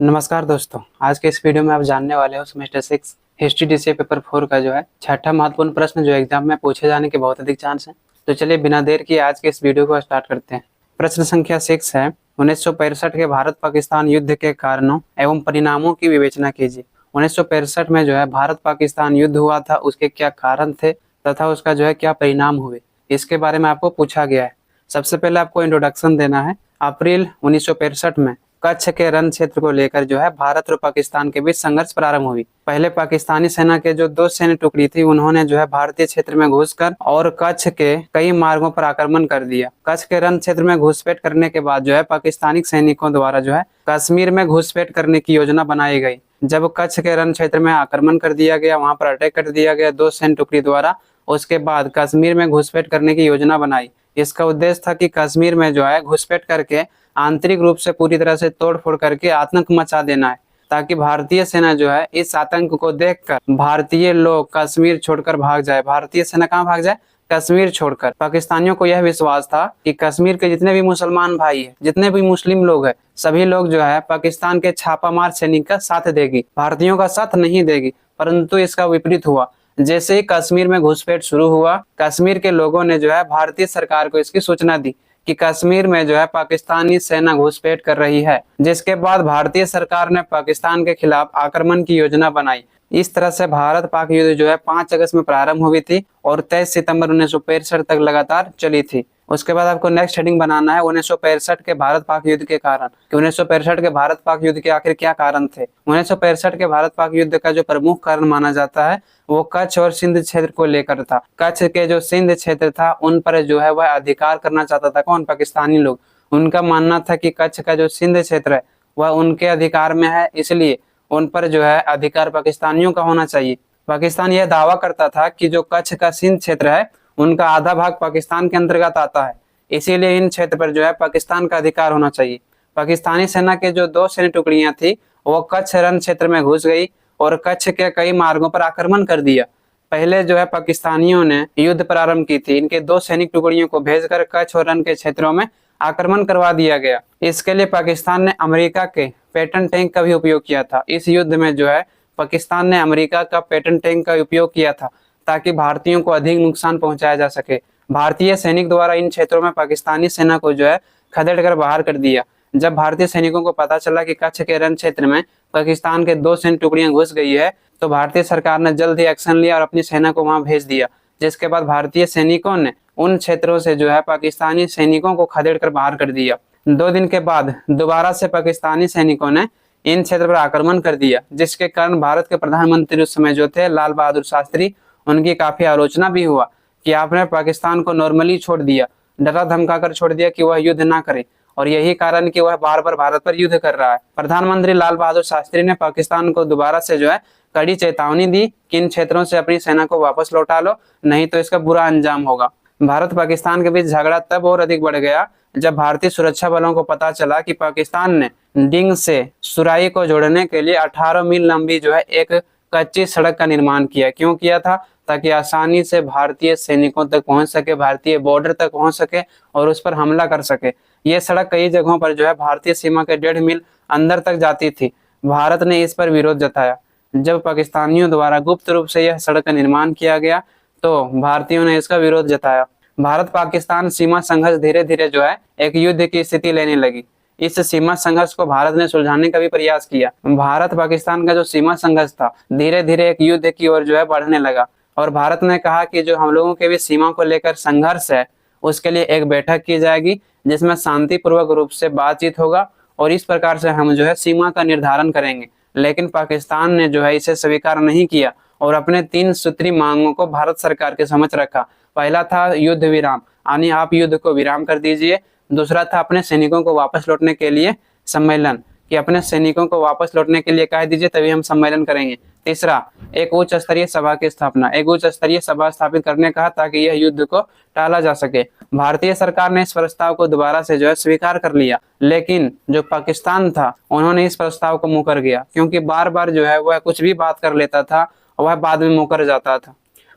नमस्कार दोस्तों, आज के इस वीडियो में आप जानने वाले हो सेमेस्टर 6 हिस्ट्री डीसीए पेपर 4 का जो है छठा महत्वपूर्ण प्रश्न जो एग्जाम में पूछे जाने के बहुत अधिक चांस हैं। तो चलिए बिना देर किए आज के इस वीडियो को स्टार्ट करते हैं। प्रश्न संख्या 6 है, 1965 के भारत पाकिस्तान युद्ध के कारणों एवं परिणामों की विवेचना कीजिए। 1965 में जो है भारत पाकिस्तान युद्ध हुआ था, उसके क्या कारण थे तथा उसका जो है क्या परिणाम हुए, इसके बारे में आपको पूछा गया है। सबसे पहले आपको इंट्रोडक्शन देना है। अप्रैल 1965 में कच्छ के रण क्षेत्र को लेकर जो है भारत और पाकिस्तान के बीच संघर्ष प्रारंभ हुई। पहले पाकिस्तानी सेना के जो दो सैन्य टुकड़ी थी, उन्होंने जो है भारतीय क्षेत्र में घुसकर और कच्छ के कई मार्गों पर आक्रमण कर दिया। कच्छ के रण क्षेत्र में घुसपैठ करने के बाद जो है पाकिस्तानी सैनिकों द्वारा जो है कश्मीर में घुसपैठ करने की योजना बनाई गई। जब कच्छ के रण क्षेत्र में आक्रमण कर दिया गया, वहां पर अटैक कर दिया गया दो सैन्य टुकड़ी द्वारा, उसके बाद कश्मीर में घुसपैठ करने की योजना बनाई। इसका उद्देश्य था कि कश्मीर में जो है घुसपैठ करके आंतरिक रूप से पूरी तरह से तोड़फोड़ करके आतंक मचा देना है, ताकि भारतीय सेना जो है इस आतंक को देखकर भारतीय लोग कश्मीर छोड़कर भाग जाए। भारतीय सेना कहाँ भाग जाए? कश्मीर छोड़कर। पाकिस्तानियों को यह विश्वास था कि कश्मीर के जितने भी मुसलमान भाई हैं, जितने भी मुस्लिम लोग हैं, सभी लोग जो है पाकिस्तान के छापामार सैनिक का साथ देगी, भारतीयों का साथ नहीं देगी। परंतु इसका विपरीत हुआ। जैसे ही कश्मीर में घुसपैठ शुरू हुआ, कश्मीर के लोगों ने जो है भारतीय सरकार को इसकी सूचना दी कि कश्मीर में जो है पाकिस्तानी सेना घुसपैठ कर रही है, जिसके बाद भारतीय सरकार ने पाकिस्तान के खिलाफ आक्रमण की योजना बनाई। इस तरह से भारत पाक युद्ध जो है 5 अगस्त में प्रारंभ हुई थी और 23 सितंबर 1965 तक लगातार चली थी। उसके बाद आपको नेक्स्ट हेडिंग बनाना है 1965 के भारत पाक युद्ध के कारण, कि 1965 के भारत पाक युद्ध के आखिर क्या कारण थे। 1965 के भारत पाक युद्ध का जो प्रमुख कारण माना जाता है वो कच्छ और सिंध क्षेत्र को लेकर था। कच्छ के जो सिंध क्षेत्र था उन पर जो है वह अधिकार करना चाहता था कौन? पाकिस्तानी लोग। उनका मानना था कि कच्छ का जो सिंध क्षेत्र है वह उनके अधिकार में है, इसलिए उन पर जो है अधिकार पाकिस्तानियों का होना चाहिए। पाकिस्तान यह दावा करता था कि जो कच्छ का सिंध क्षेत्र है उनका आधा भाग पाकिस्तान के अंतर्गत आता है, इसीलिए इन क्षेत्र पर जो है पाकिस्तान का अधिकार होना चाहिए। पाकिस्तानी सेना के जो दो सैन्य टुकड़ियां थी वो कच्छ रण क्षेत्र में घुस गई और कच्छ के कई मार्गों पर आक्रमण कर दिया। पहले जो है पाकिस्तानियों ने युद्ध प्रारंभ की थी, इनके दो सैनिक टुकड़ियों को भेजकर कच्छ और रण के क्षेत्रों में आक्रमण करवा दिया गया। इसके लिए पाकिस्तान ने अमेरिका के पैटर्न टैंक का भी उपयोग किया था। इस युद्ध में जो है पाकिस्तान ने अमेरिका का पैटर्न टैंक का उपयोग किया था ताकि भारतीयों को अधिक नुकसान पहुंचाया जा सके। भारतीय सैनिक द्वारा इन क्षेत्रों में पाकिस्तानी सेना को जो है खदेड़ कर बाहर कर दिया। जब भारतीय सैनिकों को पता चला कि कच्छ के रण क्षेत्र में पाकिस्तान के दो सैन्य टुकड़ियां घुस गई है, तो भारतीय सरकार ने जल्द ही एक्शन लिया और अपनी सेना को वहां भेज दिया। जिसके बाद भारतीय सैनिकों ने उन क्षेत्रों से जो है पाकिस्तानी सैनिकों को खदेड़ कर बाहर कर दिया। 2 दिन के बाद दोबारा से पाकिस्तानी सैनिकों ने इन क्षेत्र पर आक्रमण कर दिया, जिसके कारण भारत के प्रधानमंत्री उस समय जो थे लाल बहादुर शास्त्री, उनकी काफी आलोचना भी हुआ कि आपने पाकिस्तान को नॉर्मली छोड़ दिया, डरा धमका कर छोड़ दिया कि वह युद्ध ना करे, और यही कारण कि वह बार बार भारत पर युद्ध कर रहा है। प्रधानमंत्री लाल बहादुर शास्त्री ने पाकिस्तान को दोबारा से जो है कड़ी चेतावनी दी कि इन क्षेत्रों से अपनी सेना को वापस लौटा लो, नहीं तो इसका बुरा अंजाम होगा। भारत पाकिस्तान के बीच झगड़ा तब और अधिक बढ़ गया जब भारतीय सुरक्षा बलों को पता चला कि पाकिस्तान ने डिंग से सुराई को जोड़ने के लिए 18 मील लंबी जो है एक कच्ची सड़क का निर्माण किया। क्यों किया था? ताकि आसानी से भारतीय सैनिकों तक पहुंच सके, भारतीय बॉर्डर तक पहुंच सके और उस पर हमला कर सके। ये सड़क कई जगहों पर जो है भारतीय सीमा के 1.5 मील अंदर तक जाती थी। भारत ने इस पर विरोध जताया। जब पाकिस्तानियों द्वारा गुप्त रूप से यह सड़क का निर्माण किया गया तो भारतीयों ने इसका विरोध जताया। भारत पाकिस्तान सीमा संघर्ष धीरे धीरे जो है एक युद्ध की स्थिति लेने लगी। इस सीमा संघर्ष को भारत ने सुलझाने का भी प्रयास किया। भारत पाकिस्तान का जो सीमा संघर्ष था धीरे धीरे एक युद्ध की ओर जो है बढ़ने लगा, और भारत ने कहा कि जो हम लोगों के भी सीमा को लेकर संघर्ष है उसके लिए एक बैठक की जाएगी जिसमें शांतिपूर्वक रूप से बातचीत होगा, और इस प्रकार से हम जो है सीमा का निर्धारण करेंगे। लेकिन पाकिस्तान ने जो है इसे स्वीकार नहीं किया और अपने 3 सूत्री मांगों को भारत सरकार के समक्ष रखा। पहला था युद्ध विराम, यानी आप युद्ध को विराम कर दीजिए। दूसरा था अपने सैनिकों को वापस लौटने के लिए सम्मेलन, कि अपने सैनिकों को वापस लौटने के लिए कह दीजिए तभी हम सम्मेलन करेंगे। तीसरा, एक उच्च स्तरीय सभा की स्थापना, एक उच्च स्तरीय सभा स्थापित करने का ताकि यह युद्ध को टाला जा सके। भारतीय सरकार ने इस प्रस्ताव को दोबारा से जो है स्वीकार कर लिया, लेकिन जो पाकिस्तान था उन्होंने इस प्रस्ताव को मुकर गया, क्योंकि बार बार जो है वह कुछ भी बात कर लेता था, वह बाद में मुकर जाता था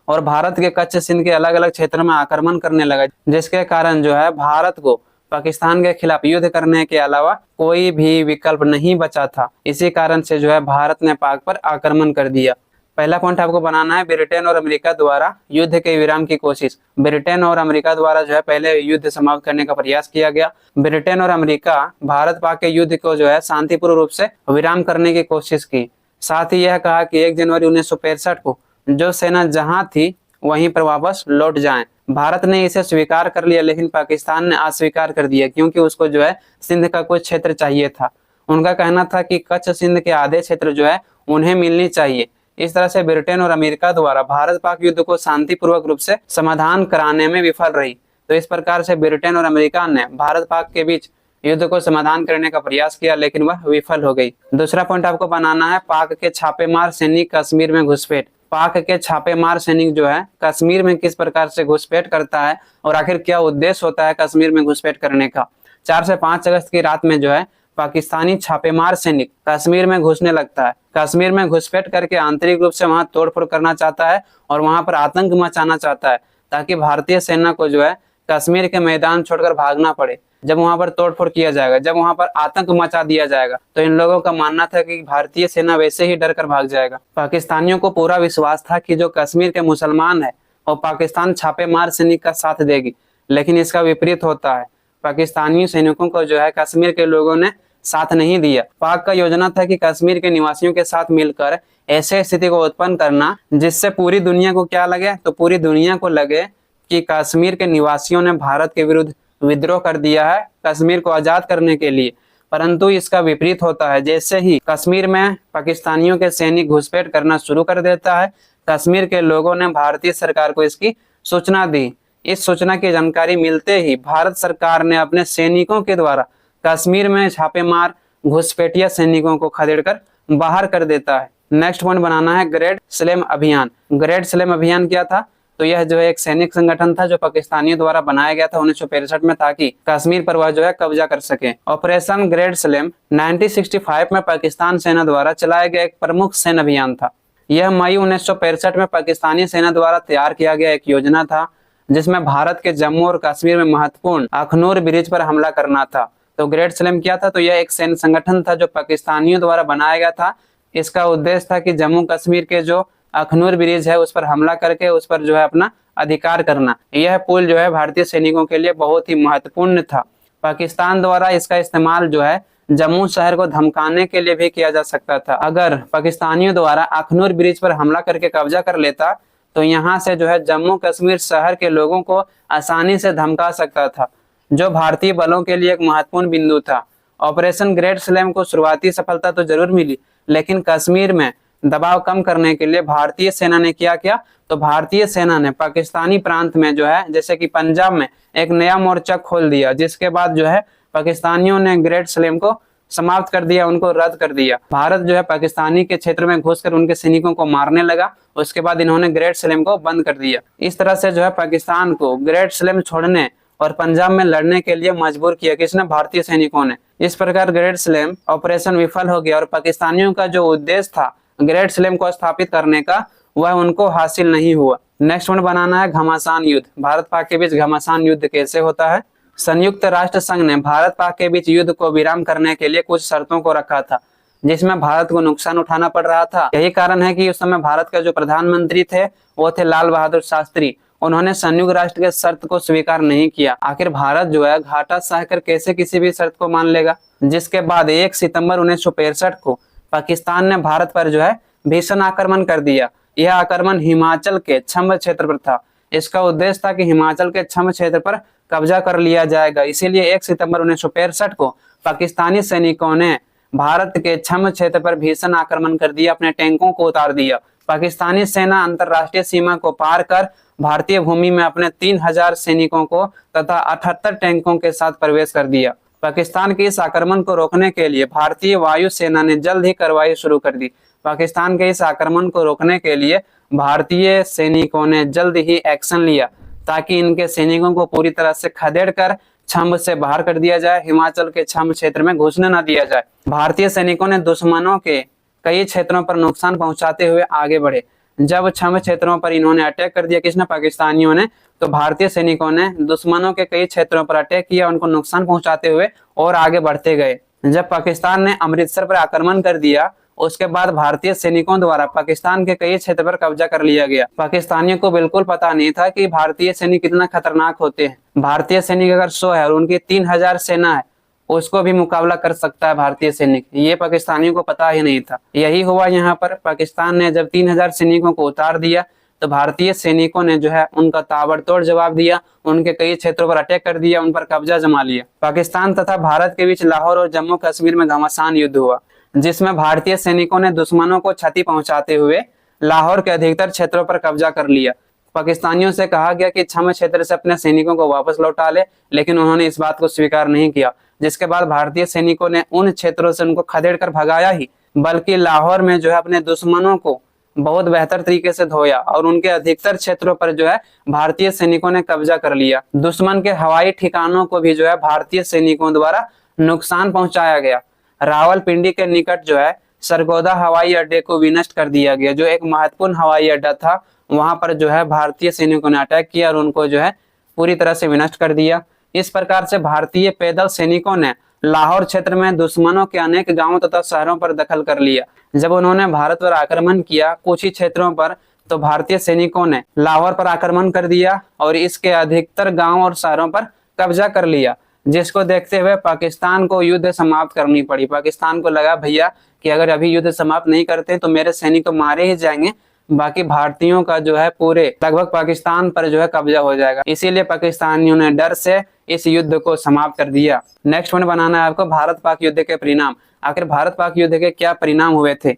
और भारत के कच्छ सिंध के अलग अलग क्षेत्रों में आक्रमण करने लगा, जिसके कारण जो है भारत को पाकिस्तान के खिलाफ युद्ध करने के अलावा कोई भी विकल्प नहीं बचा था। इसी कारण से जो है भारत ने पाक पर आक्रमण कर दिया। पहला पॉइंट आपको बनाना है ब्रिटेन और अमेरिका द्वारा युद्ध के विराम की कोशिश। ब्रिटेन और अमेरिका द्वारा जो है पहले युद्ध समाप्त करने का प्रयास किया गया। ब्रिटेन और अमेरिका भारत पाक के युद्ध को जो है शांतिपूर्ण रूप से विराम करने की कोशिश की। साथ ही यह कहा कि 1 जनवरी 1965 को जो सेना जहां थी वहीं पर वापस लौट जाएं। भारत ने इसे स्वीकार कर लिया, लेकिन पाकिस्तान ने अस्वीकार कर दिया, क्योंकि उसको जो है सिंध का कुछ क्षेत्र चाहिए था। उनका कहना था कि कच्छ सिंध के आधे क्षेत्र जो है उन्हें मिलनी चाहिए। इस तरह से ब्रिटेन और अमेरिका द्वारा भारत पाक युद्ध को शांतिपूर्वक रूप से समाधान कराने में विफल रही। तो इस प्रकार से ब्रिटेन और अमेरिका ने भारत पाक के बीच युद्ध को समाधान करने का प्रयास किया, लेकिन वह विफल हो गई। दूसरा पॉइंट आपको बनाना है पाक के छापेमार सैनिक कश्मीर में घुसपैठ। पाक के छापेमार सैनिक जो है कश्मीर में किस प्रकार से घुसपैठ करता है और आखिर क्या उद्देश्य होता है कश्मीर में घुसपैठ करने का। 4 से 5 अगस्त की रात में जो है पाकिस्तानी छापेमार सैनिक कश्मीर में घुसने लगता है। कश्मीर में घुसपैठ करके आंतरिक रूप से वहां तोड़फोड़ करना चाहता है और वहां पर आतंक मचाना चाहता है, ताकि भारतीय सेना को जो है कश्मीर के मैदान छोड़कर भागना पड़े। जब वहां पर तोड़फोड़ किया जाएगा, जब वहां पर आतंक मचा दिया जाएगा, तो इन लोगों का मानना था कि भारतीय सेना वैसे ही डर कर भाग जाएगा। पाकिस्तानियों को पूरा विश्वास था कि जो कश्मीर के मुसलमान है और पाकिस्तान छापेमार सैनिक का साथ देगी, लेकिन इसका विपरीत होता है। पाकिस्तानी सैनिकों को जो है कश्मीर के लोगों ने साथ नहीं दिया। पाक का योजना था कि कश्मीर के निवासियों के साथ मिलकर ऐसे स्थिति को उत्पन्न करना जिससे पूरी दुनिया को क्या लगे, तो पूरी दुनिया को लगे कि कश्मीर के निवासियों ने भारत के विरुद्ध विद्रोह कर दिया है कश्मीर को आजाद करने के लिए। परंतु इसका विपरीत होता है। जैसे ही कश्मीर में पाकिस्तानियों के सैनिक घुसपैठ करना शुरू कर देता है, कश्मीर के लोगों ने भारतीय सरकार को इसकी सूचना दी। इस सूचना की जानकारी मिलते ही भारत सरकार ने अपने सैनिकों के द्वारा कश्मीर में छापेमार घुसपैठिया सैनिकों को खदेड़कर बाहर कर देता है। नेक्स्ट पॉइंट बनाना है ग्रेट स्लेम अभियान। ग्रेट स्लेम अभियान क्या था, तो यह जो है एक सैनिक संगठन था जो पाकिस्तानियों द्वारा बनाया गया था 1965 में, ताकि कश्मीर पर वह जो है कब्जा कर सके। ऑपरेशन ग्रेट स्लेम 1965 में पाकिस्तान सेना द्वारा चलाया गया एक प्रमुख सैन्य अभियान था। यह मई 1965 में पाकिस्तानी सेना द्वारा तैयार किया गया एक योजना था, जिसमें भारत के जम्मू और कश्मीर में महत्वपूर्ण अखनूर ब्रिज पर हमला करना था। तो ग्रेट स्लेम क्या था, तो यह एक सैन्य संगठन था जो पाकिस्तानियों द्वारा बनाया गया था। इसका उद्देश्य था कि जम्मू कश्मीर के जो अखनूर ब्रिज है उस पर हमला करके उस पर जो है अपना अधिकार करना। यह पुल जो है भारतीय सैनिकों के लिए बहुत ही महत्वपूर्ण था। पाकिस्तान द्वारा इसका इस्तेमाल जो है जम्मू शहर को धमकाने के लिए भी किया जा सकता था। अगर पाकिस्तानियों द्वारा अखनूर ब्रिज पर हमला करके कब्जा कर लेता, तो यहाँ से जो है जम्मू कश्मीर शहर के लोगों को आसानी से धमका सकता था, जो भारतीय बलों के लिए एक महत्वपूर्ण बिंदु था। ऑपरेशन ग्रेट स्लेम को शुरुआती सफलता तो जरूर मिली, लेकिन कश्मीर में दबाव कम करने के लिए भारतीय सेना ने क्या किया, तो भारतीय सेना ने पाकिस्तानी प्रांत में जो है जैसे कि पंजाब में एक नया मोर्चा खोल दिया, जिसके बाद जो है पाकिस्तानियों ने ग्रेट स्लेम को समाप्त कर दिया, उनको रद्द कर दिया। भारत जो है पाकिस्तानी के क्षेत्र में घुसकर उनके सैनिकों को मारने लगा। उसके बाद इन्होंने ग्रेट स्लेम को बंद कर दिया। इस तरह से जो है पाकिस्तान को ग्रेट स्लेम छोड़ने और पंजाब में लड़ने के लिए मजबूर किया, किसने, भारतीय सैनिकों ने। इस प्रकार ग्रेट स्लेम ऑपरेशन विफल हो गया और पाकिस्तानियों का जो उद्देश्य था ग्रेट स्लेम को स्थापित करने का, वह उनको हासिल नहीं हुआ। नेक्स्ट वन बनाना है घमासान युद्ध। भारत पाक के बीच घमासान युद्ध कैसे होता है। संयुक्त राष्ट्र संघ ने भारत पाक के बीच युद्ध को विराम करने के लिए कुछ शर्तों को रखा था, जिसमें भारत को नुकसान उठाना पड़ रहा था। यही कारण है कि उस समय भारत का जो प्रधानमंत्री थे वो थे लाल बहादुर शास्त्री। उन्होंने संयुक्त राष्ट्र के शर्त को स्वीकार नहीं किया। आखिर भारत जो है घाटा सहकर कैसे किसी भी शर्त को मान लेगा। जिसके बाद 1 सितंबर 1965 को पाकिस्तान ने भारत पर जो है भीषण आक्रमण कर दिया। यह आक्रमण हिमाचल के छम्ब क्षेत्र पर था। इसका उद्देश्य था कि हिमाचल के छम्ब क्षेत्र पर कब्जा कर लिया जाएगा। इसीलिए 1 सितंबर 1965 को पाकिस्तानी सैनिकों ने भारत के छम्ब क्षेत्र पर भीषण आक्रमण कर दिया, अपने टैंकों को उतार दिया। पाकिस्तानी सेना अंतरराष्ट्रीय सीमा को पार कर भारतीय भूमि में अपने 3000 सैनिकों को तथा 78 टैंकों के साथ प्रवेश कर दिया। पाकिस्तान के इस आक्रमण को रोकने के लिए भारतीय वायु सेना ने जल्द ही कार्रवाई शुरू कर दी। पाकिस्तान के इस आक्रमण को रोकने के लिए भारतीय सैनिकों ने जल्द ही एक्शन लिया, ताकि इनके सैनिकों को पूरी तरह से खदेड़कर छम्ब से बाहर कर दिया जाए, हिमाचल के छम्ब क्षेत्र में घुसने न दिया जाए। भारतीय सैनिकों ने दुश्मनों के कई क्षेत्रों पर नुकसान पहुंचाते हुए आगे बढ़े। जब छह क्षेत्रों पर इन्होंने अटैक कर दिया, किसने, पाकिस्तानियों ने, तो भारतीय सैनिकों ने दुश्मनों के कई क्षेत्रों पर अटैक किया, उनको नुकसान पहुंचाते हुए और आगे बढ़ते गए। जब पाकिस्तान ने अमृतसर पर आक्रमण कर दिया, उसके बाद भारतीय सैनिकों द्वारा पाकिस्तान के कई क्षेत्र पर कब्जा कर लिया गया। पाकिस्तानियों को बिल्कुल पता नहीं था कि भारतीय सैनिक कितना खतरनाक होते हैं। भारतीय सैनिक अगर 100 है और उनकी 3000 सेना है, उसको भी मुकाबला कर सकता है भारतीय सैनिक, ये पाकिस्तानियों को पता ही नहीं था। यही हुआ यहाँ पर। पाकिस्तान ने जब 3000 सैनिकों को उतार दिया तो भारतीय सैनिकों ने जो है उनका ताबड़तोड़ जवाब दिया, उनके कई क्षेत्रों पर अटैक कर दिया, उन पर कब्जा जमा लिया। पाकिस्तान तथा भारत के बीच लाहौर और जम्मू कश्मीर में घमासान युद्ध हुआ, जिसमें भारतीय सैनिकों ने दुश्मनों को क्षति पहुंचाते हुए लाहौर के अधिकतर क्षेत्रों पर कब्जा कर लिया। पाकिस्तानियों से कहा गया कि छह क्षेत्र से अपने सैनिकों को वापस लौटा ले, लेकिन उन्होंने इस बात को स्वीकार नहीं किया, जिसके बाद भारतीय सैनिकों ने उन क्षेत्रों से उनको खदेड़ कर भगाया ही, बल्कि लाहौर में जो है अपने दुश्मनों को बहुत बेहतर तरीके से धोया और उनके अधिकतर क्षेत्रों पर जो है भारतीय सैनिकों ने कब्जा कर लिया। दुश्मन के हवाई ठिकानों को भी जो है भारतीय सैनिकों द्वारा नुकसान पहुंचाया गया। रावलपिंडी के निकट जो है सरगोदा हवाई अड्डे को विनष्ट कर दिया गया, जो एक महत्वपूर्ण हवाई अड्डा था। वहां पर जो है भारतीय सैनिकों ने अटैक किया और उनको जो है पूरी तरह से विनष्ट कर दिया। इस प्रकार से भारतीय पैदल सैनिकों ने लाहौर क्षेत्र में दुश्मनों के अनेक गांवों तथा शहरों पर दखल कर लिया। जब उन्होंने भारत पर आक्रमण किया कुछ ही क्षेत्रों पर, तो भारतीय सैनिकों ने लाहौर पर आक्रमण कर दिया और इसके अधिकतर गांव और शहरों पर कब्जा कर लिया, जिसको देखते हुए पाकिस्तान को युद्ध समाप्त करनी पड़ी। पाकिस्तान को लगा भैया कि अगर अभी युद्ध समाप्त नहीं करते तो मेरे सैनिक मारे ही जाएंगे, बाकी भारतीयों का जो है पूरे लगभग पाकिस्तान पर जो है कब्जा हो जाएगा। इसीलिए पाकिस्तानियों ने डर से इस युद्ध को समाप्त कर दिया। नेक्स्ट पॉइंट बनाना है आपको भारत पाक युद्ध के परिणाम। आखिर भारत पाक युद्ध के क्या परिणाम हुए थे?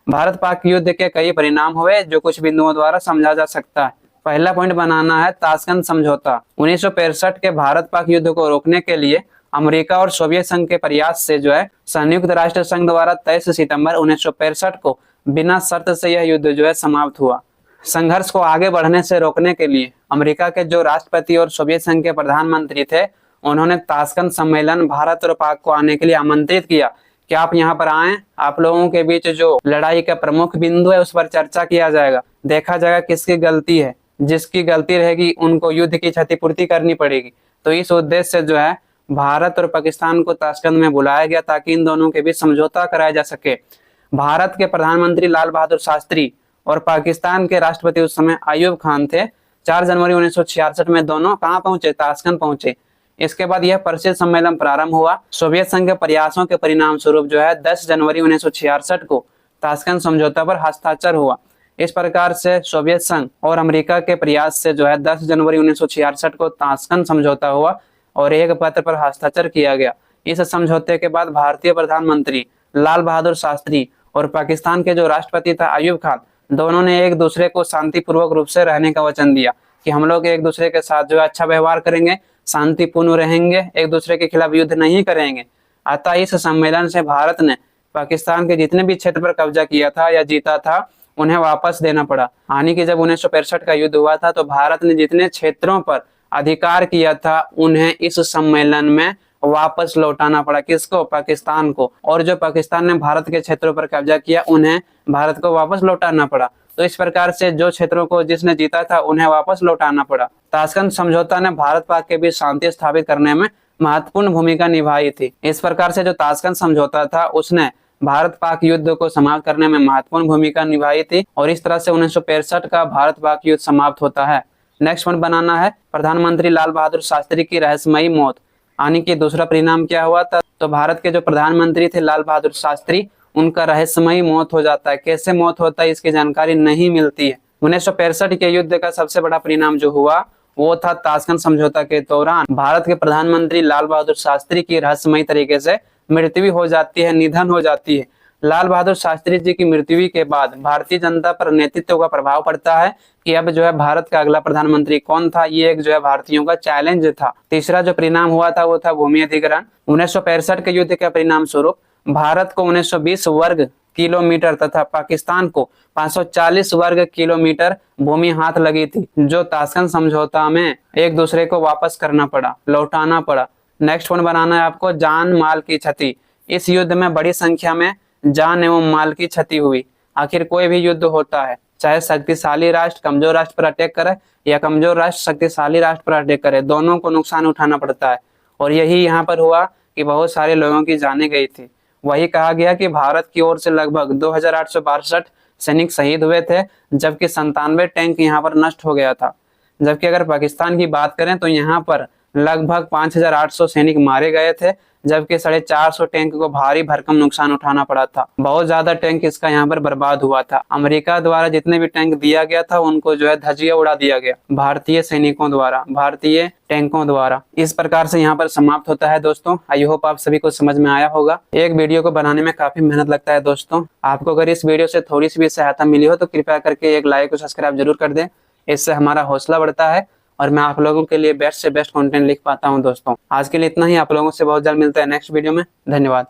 भारत पाक युद्ध के कई परिणाम हुए जो कुछ बिंदुओं द्वारा समझा जा सकता है। पहला पॉइंट बनाना है ताशकंद समझौता। 1965 के भारत पाक युद्ध को रोकने के लिए अमेरिका और सोवियत संघ के प्रयास से जो है संयुक्त राष्ट्र संघ द्वारा 23 सितंबर 1965 को बिना शर्त से यह युद्ध जो है समाप्त हुआ। संघर्ष को आगे बढ़ने से रोकने के लिए अमेरिका के जो राष्ट्रपति और सोवियत संघ के प्रधानमंत्री थे, उन्होंने ताशकंद सम्मेलन भारत और पाक को आने के लिए आमंत्रित किया कि आप यहाँ पर आएं, आप लोगों के बीच जो लड़ाई का प्रमुख बिंदु है उस पर चर्चा किया जाएगा, देखा जाएगा किसकी गलती है, जिसकी गलती रहेगी उनको युद्ध की क्षतिपूर्ति करनी पड़ेगी। तो इस उद्देश्य से जो है भारत और पाकिस्तान को ताशकंद में बुलाया गया ताकि इन दोनों के बीच समझौता कराया जा सके। भारत के प्रधानमंत्री लाल बहादुर शास्त्री और पाकिस्तान के राष्ट्रपति उस समय अयूब खान थे। 4 जनवरी 1966 में दोनों कहां पहुंचे? ताशकंद पहुंचे। इसके बाद यह प्रसिद्ध सम्मेलन प्रारंभ हुआ। सोवियत संघ के प्रयासों के परिणाम स्वरूप जो है 10 जनवरी 1966 को ताशकंद समझौता पर हस्ताक्षर हुआ। इस प्रकार से सोवियत संघ और अमेरिका के प्रयास से जो है 10 जनवरी 1966 को ताशकंद समझौता हुआ और एक पत्र पर हस्ताक्षर किया गया। इस समझौते के बाद भारतीय प्रधानमंत्री लाल बहादुर शास्त्री और पाकिस्तान के जो राष्ट्रपति था अयूब खान, दोनों ने एक दूसरे को शांतिपूर्वक रूप से रहने का वचन दिया कि हम लोग एक दूसरे के साथ जो है अच्छा व्यवहार करेंगे, शांतिपूर्ण रहेंगे, एक दूसरे के खिलाफ युद्ध नहीं करेंगे। अतः इस सम्मेलन से भारत ने पाकिस्तान के जितने भी क्षेत्र पर कब्जा किया था या जीता था उन्हें वापस देना पड़ा। यानी कि जब 1965 का युद्ध हुआ था तो भारत ने जितने क्षेत्रों पर अधिकार किया था उन्हें इस सम्मेलन में वापस लौटाना पड़ा। किसको? पाकिस्तान को। और जो पाकिस्तान ने भारत के क्षेत्रों पर कब्जा किया उन्हें भारत को वापस लौटाना पड़ा। तो इस प्रकार से जो क्षेत्रों को जिसने जीता था उन्हें वापस लौटाना पड़ा। ताशकंद समझौता ने भारत पाक के बीच शांति स्थापित करने में महत्वपूर्ण भूमिका निभाई थी। इस प्रकार से जो ताशकंद समझौता था उसने भारत पाक युद्ध को समाप्त करने में महत्वपूर्ण भूमिका निभाई थी और इस तरह से 1965 का भारत पाक युद्ध समाप्त होता है। नेक्स्ट पॉइंट बनाना है प्रधानमंत्री लाल बहादुर शास्त्री की रहस्यमयी मौत। यानी कि दूसरा परिणाम क्या हुआ था? तो भारत के जो प्रधानमंत्री थे लाल बहादुर शास्त्री, उनका रहस्यमयी मौत हो जाता है। कैसे मौत होता है इसकी जानकारी नहीं मिलती है। 1965 के युद्ध का सबसे बड़ा परिणाम जो हुआ वो था ताशकंद समझौता के दौरान भारत के प्रधानमंत्री लाल बहादुर शास्त्री की रहस्यमयी तरीके से मृत्यु हो जाती है, निधन हो जाती है। लाल बहादुर शास्त्री जी की मृत्यु के बाद भारतीय जनता पर नेतृत्व का प्रभाव पड़ता है कि अब जो है भारत का अगला प्रधानमंत्री कौन था, ये एक जो है भारतीयों का चैलेंज था। तीसरा जो परिणाम हुआ था वो था भूमि अधिग्रहण। 1965 के युद्ध के परिणाम स्वरूप भारत को 1920 वर्ग किलोमीटर तथा पाकिस्तान को 540 वर्ग किलोमीटर भूमि हाथ लगी थी, जो ताशकंद समझौता में एक दूसरे को वापस करना पड़ा, लौटाना पड़ा। नेक्स्ट पॉइंट बनाना है आपको जान माल की क्षति। इस युद्ध में बड़ी संख्या में जान एवं माल की क्षति हुई। आखिर कोई भी युद्ध होता है चाहे शक्तिशाली राष्ट्र कमजोर राष्ट्र पर अटैक करे या कमजोर राष्ट्र शक्तिशाली राष्ट्र पर अटैक करे, दोनों को नुकसान उठाना पड़ता है। और यही यहाँ पर हुआ कि बहुत सारे लोगों की जानें गई थी। वही कहा गया कि भारत की ओर से लगभग 2862 सैनिक शहीद हुए थे, जबकि 97 टैंक यहाँ पर नष्ट हो गया था। जबकि अगर पाकिस्तान की बात करें तो यहाँ पर लगभग 5800 सैनिक मारे गए थे, जबकि 450 टैंक को भारी भरकम नुकसान उठाना पड़ा था। बहुत ज्यादा टैंक इसका यहाँ पर बर्बाद हुआ था। अमेरिका द्वारा जितने भी टैंक दिया गया था उनको जो है धजिया उड़ा दिया गया भारतीय सैनिकों द्वारा, भारतीय टैंकों द्वारा। इस प्रकार से यहाँ पर समाप्त होता है दोस्तों। आई होप आप सभी को समझ में आया होगा। एक वीडियो को बनाने में काफी मेहनत लगता है दोस्तों। आपको अगर इस वीडियो से थोड़ी सी भी सहायता मिली हो तो कृपया करके एक लाइक और सब्सक्राइब जरूर कर दें। इससे हमारा हौसला बढ़ता है और मैं आप लोगों के लिए बेस्ट से बेस्ट कंटेंट लिख पाता हूं दोस्तों। आज के लिए इतना ही। आप लोगों से बहुत जल्द मिलता है नेक्स्ट वीडियो में। धन्यवाद।